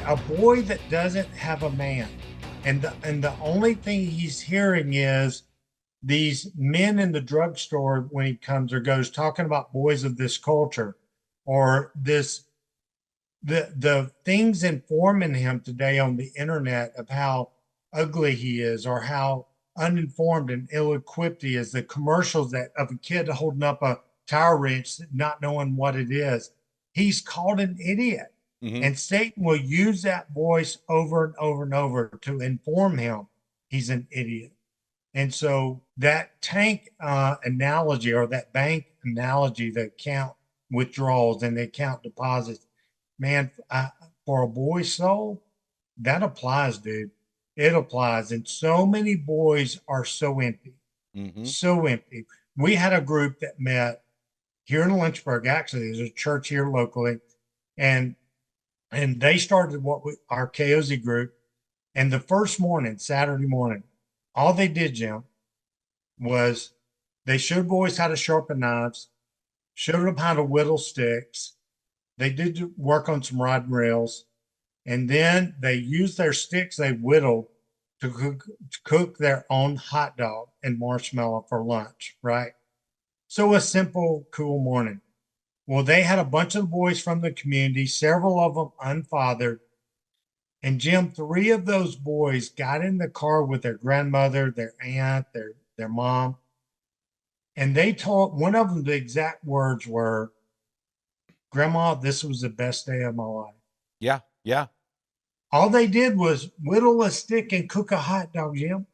a boy that doesn't have a man, and the only thing he's hearing is these men in the drugstore when he comes or goes talking about boys of this culture, or this the things informing him today on the internet of how ugly he is or how uninformed and ill-equipped he is. The commercials that of a kid holding up a tire wrench, not knowing what it is. He's called an idiot. Hmm. And Satan will use that voice over and over and over to inform him he's an idiot. And so that tank analogy, or that bank analogy, the account withdrawals and the account deposits, man, for a boy's soul, that applies, dude. It applies. And so many boys are so empty, Hmm. so empty. We had a group that met here in Lynchburg. Actually, there's a church here locally, and they started our KOZ group. And the first morning, Saturday morning, all they did, Jim, was they showed boys how to sharpen knives, showed them how to whittle sticks. They did work on some rod and rails, and then they used their sticks they whittled to cook their own hot dog and marshmallow for lunch, right? So a simple, cool morning. Well, they had a bunch of boys from the community, several of them unfathered. And Jim, three of those boys got in the car with their grandmother, their aunt, their mom, and they told one of them the exact words were, "Grandma, this was the best day of my life." Yeah. Yeah. All they did was whittle a stick and cook a hot dog, Jim.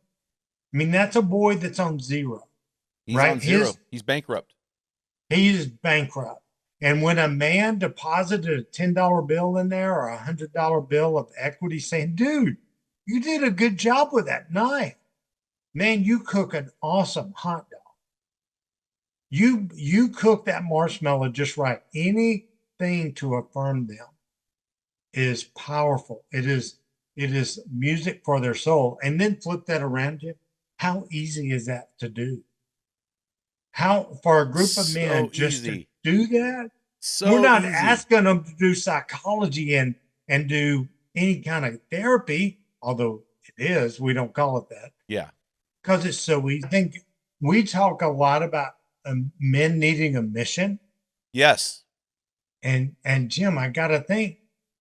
I mean, that's a boy that's on zero, He's right? on zero. He's bankrupt. He's bankrupt. And when a man deposited a $10 bill in there or $100 bill of equity, saying, "Dude, you did a good job with that knife. Man, you cook an awesome hot dog. You cook that marshmallow just right." Anything to affirm them is powerful. It is music for their soul. And then flip that around you. How easy is that to do? How for a group of So men just to easy. do that? We're So not easy. asking them to do psychology and do any kind of therapy, although it is. We don't call it that Yeah. because it's so easy. I think we talk a lot about men needing a mission, Yes. and Jim, I gotta think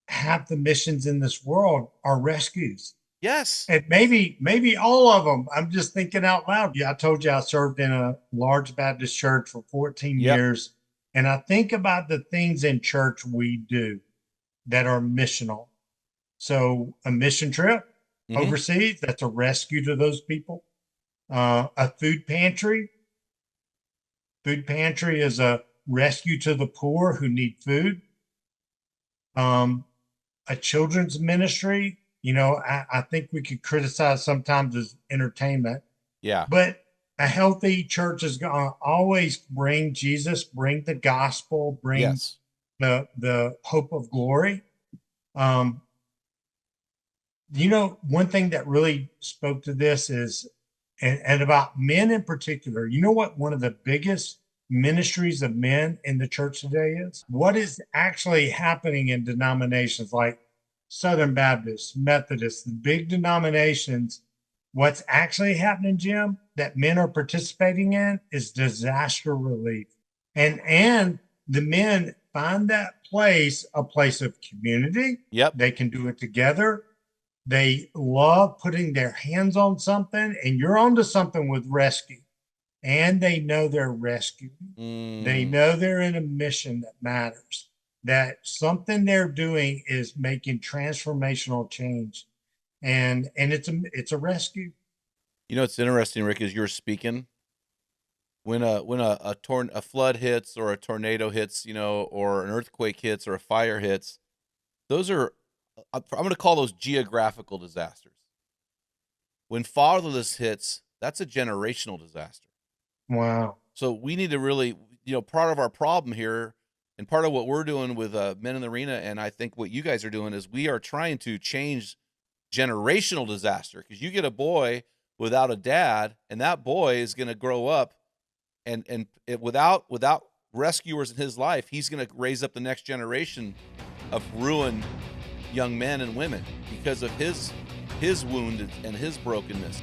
half the missions in this world are rescues. Yes. And maybe all of them. I'm just thinking out loud. Yeah, I told you I served in a large Baptist church for 14 Yep. years. And I think about the things in church we do that are missional. So a mission trip Hmm. overseas, that's a rescue to those people. A food pantry is a rescue to the poor who need food. Um, a children's ministry, I think we could criticize sometimes as entertainment, Yeah. but a healthy church is going to always bring Jesus, bring the gospel, bring Yes. the hope of glory. Um, one thing that really spoke to this is, and about men in particular, you know what one of the biggest ministries of men in the church today is? What is actually happening in denominations like Southern Baptist, Methodist, the big denominations? What's actually happening, Jim, that men are participating in is disaster relief. And the men find that place a place of community. Yep. They can do it together. They love putting their hands on something, and you're onto something with rescue. And they know they're rescuing. They Mm. know they're in a mission that matters, that something they're doing is making transformational change. And it's a rescue. You know, it's interesting, Rick, as you're speaking. When a flood hits or a tornado hits, or an earthquake hits or a fire hits, those are I'm going to call those geographical disasters. When fatherless hits, that's a generational disaster. Wow. So we need to really, part of our problem here, and part of what we're doing with Men in the Arena, and I think what you guys are doing is we are trying to change generational disaster, because you get a boy without a dad, and that boy is going to grow up, without rescuers in his life, he's going to raise up the next generation of ruin young men and women because of his wound and his brokenness.